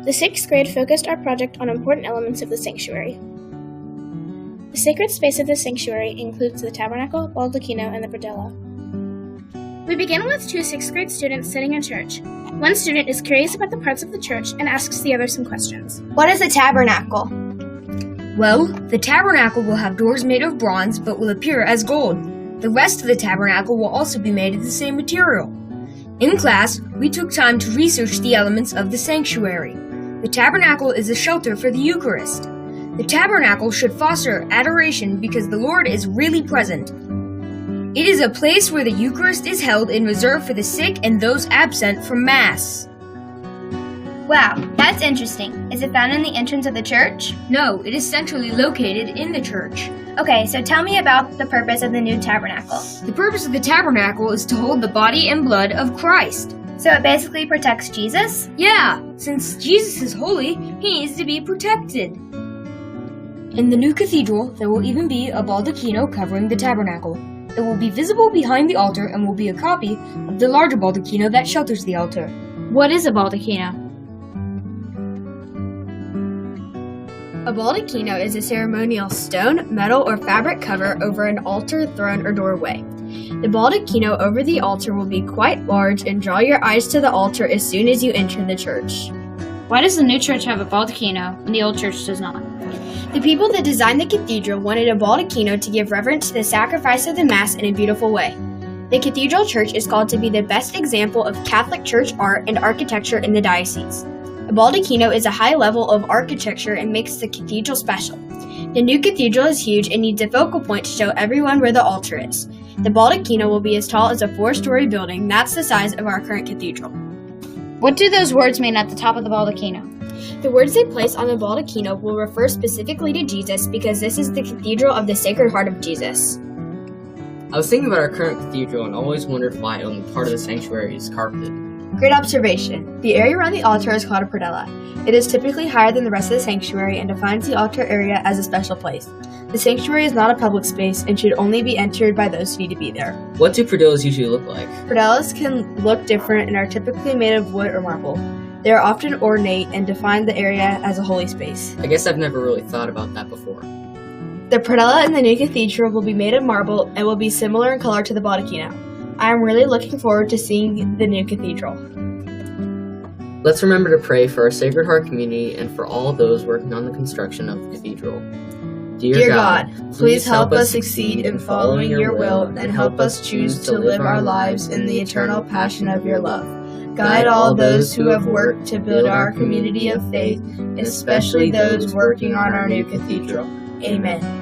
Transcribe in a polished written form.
The sixth grade focused our project on important elements of the sanctuary. The sacred space of the sanctuary includes the tabernacle, baldacchino, and the predella. We begin with two sixth grade students sitting in church. One student is curious about the parts of the church and asks the other some questions. What is a tabernacle? Well, the tabernacle will have doors made of bronze but will appear as gold. The rest of the tabernacle will also be made of the same material. In class, we took time to research the elements of the sanctuary. The tabernacle is a shelter for the Eucharist. The tabernacle should foster adoration because the Lord is really present. It is a place where the Eucharist is held and reserved for the sick and those absent from Mass. Wow, that's interesting. Is it found in the entrance of the church? No, it is centrally located in the church. Okay, so tell me about the purpose of the new tabernacle. The purpose of the tabernacle is to hold the body and blood of Christ. So it basically protects Jesus? Yeah, since Jesus is holy, he needs to be protected. In the new cathedral, there will even be a baldacchino covering the tabernacle. It will be visible behind the altar and will be a copy of the larger baldacchino that shelters the altar. What is a baldacchino? A baldacchino is a ceremonial stone, metal, or fabric cover over an altar, throne, or doorway. The baldacchino over the altar will be quite large and draw your eyes to the altar as soon as you enter the church. Why does the new church have a baldacchino and the old church does not? The people that designed the cathedral wanted a baldacchino to give reverence to the sacrifice of the Mass in a beautiful way. The cathedral church is called to be the best example of Catholic church art and architecture in the diocese. A baldacchino is a high level of architecture and makes the cathedral special. The new cathedral is huge and needs a focal point to show everyone where the altar is. The baldacchino will be as tall as a 4-story building. That's the size of our current cathedral. What do those words mean at the top of the baldacchino? The words they place on the baldacchino will refer specifically to Jesus because this is the cathedral of the Sacred Heart of Jesus. I was thinking about our current cathedral and always wondered why only part of the sanctuary is carpeted. Great observation. The area around the altar is called a predella. It is typically higher than the rest of the sanctuary and defines the altar area as a special place. The sanctuary is not a public space and should only be entered by those who need to be there. What do predellas usually look like? Predellas can look different and are typically made of wood or marble. They are often ornate and define the area as a holy space. I guess I've never really thought about that before. The predella in the new cathedral will be made of marble and will be similar in color to the baldacchino. I am really looking forward to seeing the new cathedral. Let's remember to pray for our Sacred Heart community and for all those working on the construction of the cathedral. Dear God, please help us succeed in following your will and help us choose to live our lives in the eternal passion of your love. Guide all those who have worked to build our community of faith, especially those working on our new cathedral. Amen.